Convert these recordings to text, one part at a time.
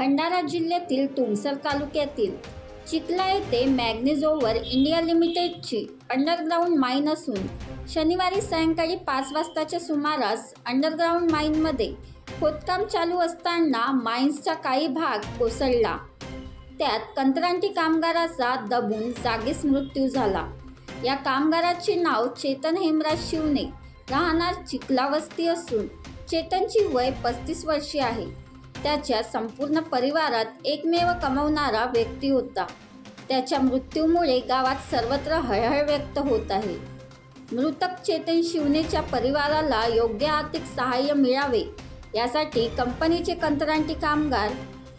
भंडारा जिल्ह्यातील तुमसर तालुक्यातील चिखला येथे मॅग्नेझोवर इंडिया लिमिटेडची अंडरग्राऊंड माईन असून शनिवारी सायंकाळी 5 वाजताच्या सुमारास अंडरग्राऊंड माईनमध्ये खोदकाम चालू असताना माईन्सचा काही भाग कोसळला। त्यात कंत्राटी कामगाराचा दबून जागीच मृत्यू झाला। या कामगाराचे नाव चेतन हेमराज शिवणे, राहणार चिखला वस्ती असून चेतनची वय 35 वर्षे आहे। त्याच्या संपूर्ण परिवारात एकमेव कमावणारा व्यक्ती होता। त्याच्या मृत्यूमुळे गावात सर्वत्र हळहळ व्यक्त होत आहे। मृतक चेतन शिवणेच्या परिवाराला योग्य आर्थिक सहाय्य मिळावे यासाठी कंपनीचे कंत्राटी कामगार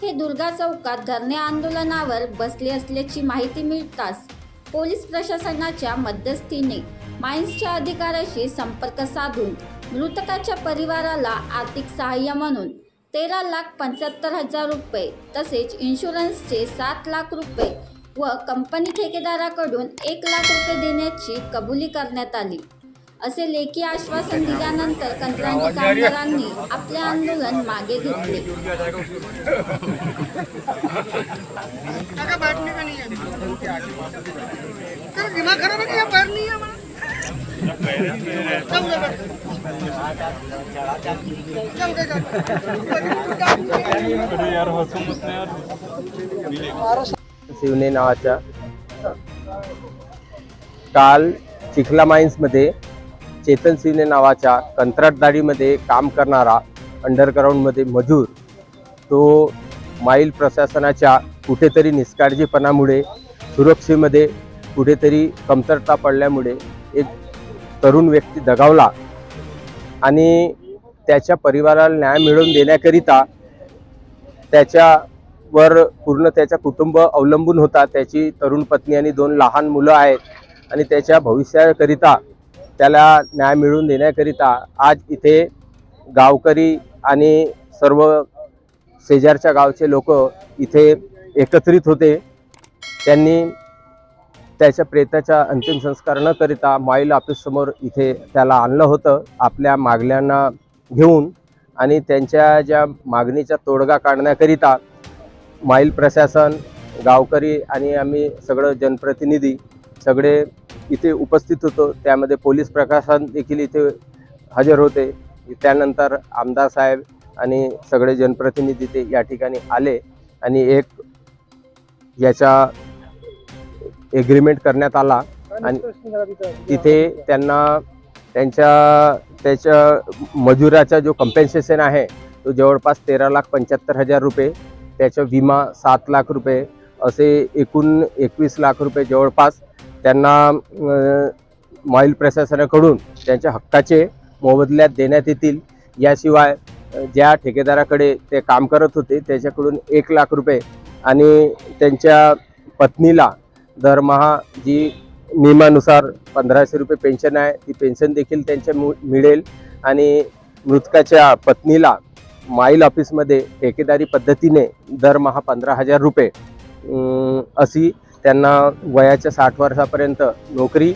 हे दुर्गा चौकात धरणे आंदोलनावर बसले असल्याची माहिती मिळताच पोलीस प्रशासनाच्या मध्यस्थीने माईन्सच्या अधिकाऱ्याशी संपर्क साधून मृतकाच्या परिवाराला आर्थिक सहाय्य म्हणून 13,75,000 रुपये तसेच इन्शुरन्सचे 7 लाख रुपये व कंपनी ठेकेदाराकडून 1 लाख रुपये देण्याची कबुली करण्यात आली। असे लेखी आश्वासन दिल्यानंतर कंत्राटी कामगारांनी आपले आंदोलन मागे घेतले। शिवणे नावाच्या काल चिखला माइन्स मध्ये चेतन शिवणे नावाच्या कंत्राटदारीमध्ये काम करणारा अंडरग्राऊंड मध्ये मजूर तो माईल प्रशासनाच्या कुठेतरी निष्काळजीपणामुळे सुरक्षेमध्ये कुठेतरी कमतरता पडल्यामुळे एक तरुण व्यक्ती दगावला आणि त्याच्या परिवाराला न्याय मिळवून देण्याकरिता त्याच्यावर पूर्ण त्याचा कुटुंब अवलंबून होता। त्याची तरुण पत्नी आणि 2 लहान मुलं आहेत आणि त्याच्या भविष्याकरिता त्याला न्याय मिळवून देण्याकरिता आज इथे गावकरी आणि सर्व शेजारच्या गावचे लोक इथे एकत्रित होते। त्यांनी त्याच्या प्रेताचा अंतिम संस्कार न करिता माईल ऑफिस समोर इथे त्याला आणलं होतं आपल्या मागण्यांना घेऊन आणि त्यांच्या ज्या मागणीचा तोडगा काढण्याकरिता माईल प्रशासन, गावकरी आणि आम्ही सगळं जनप्रतिनिधी सगळे इथे उपस्थित होतो। त्यामध्ये पोलीस प्रशासन देखील इथे हजर होते। त्यानंतर आमदार साहेब आणि सगळे जनप्रतिनिधी ते या ठिकाणी आले आणि एक याचा एग्रीमेंट करण्यात आला आणि तिथे त्यांना त्याच्या मजुराचा जो कंपेन्सेशन आहे तो जवळपास 13,75,000 रुपये, त्याचा विमा 7 लाख रुपये असे एकूण 21 लाख रुपये जवळपास त्यांना माईल प्रशासनाकडून त्यांच्या हक्काचे मोबदल्यात देण्यात येतील। याशिवाय ज्या ठेकेदाराकडे ते काम करत होते त्याच्याकडून 1 लाख रुपये आणि त्यांच्या पत्नीला दरमहा जी नियमानुसार 1500 रुपये पेन्शन आहे ती पेन्शन देखील त्यांच्या मिळेल आणि मृतकाच्या पत्नीला माईल ऑफिसमध्ये ठेकेदारी पद्धतीने दरमहा 15,000 रुपये अशी त्यांना वयाच्या 60 वर्षापर्यंत नोकरी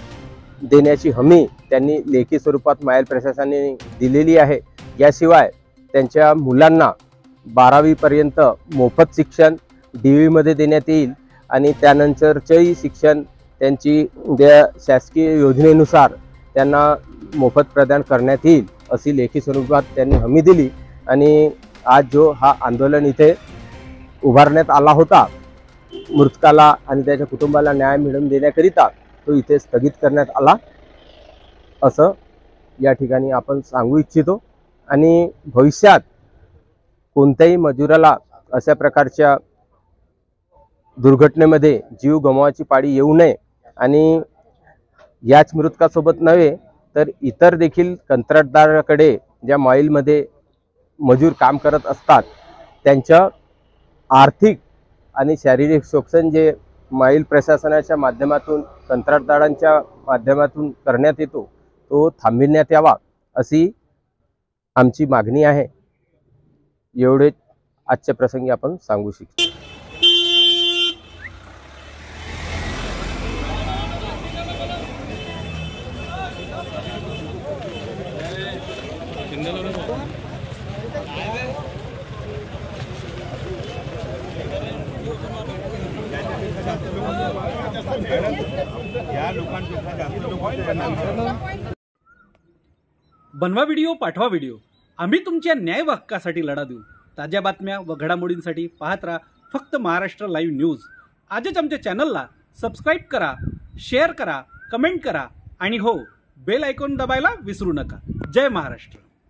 देण्याची हमी त्यांनी लेखी स्वरूपात माईल प्रशासनाने दिलेली आहे। याशिवाय त्यांच्या मुलांना 12वी पर्यंत मोफत शिक्षण DV देण्यात येईल आणि त्यानंतरचेही शिक्षण त्यांची शासकीय योजनेनुसार त्यांना मोफत प्रदान करण्यात येईल अशी लेखी स्वरूपात त्यांनी हमी दिली। आणि आज जो हा आंदोलन इथे उभारण्यात आला होता मृतकाला आणि त्याच्या कुटुंबाला न्याय मिळवून देण्याकरिता तो इथे स्थगित करण्यात आला असं या ठिकाणी आपण सांगू इच्छितो। आणि भविष्यात कोणत्याही मजुराला अशा प्रकारच्या दुर्घटनेमध्ये जीव गमवायची पाळी येऊ नये आणि याच मृतकासोबत नव्हे तर इतर देखील कंत्राटदाराकडे ज्या माईलमध्ये मजूर काम करत असतात त्यांच्या आर्थिक आणि शारीरिक शोषण जे माईल प्रशासनाच्या माध्यमातून कंत्राटदारांच्या माध्यमातून करण्यात येतो तो थांबविण्यात यावा अशी आमची मागणी आहे। एवढे आजच्या प्रसंगी आपण सांगू शकतो। बनवा व्हिडिओ, पाठवा व्हिडिओ, आम्ही तुमच्या न्याय हक्कासाठी लढा देऊ। ताज्या बातम्या व घडामोडींसाठी पाहत राहा फक्त महाराष्ट्र लाईव्ह न्यूज। आजच आमच्या चॅनलला सबस्क्राईब करा, शेअर करा, कमेंट करा आणि हो, बेल आयकॉन दबायला विसरू नका। जय महाराष्ट्र।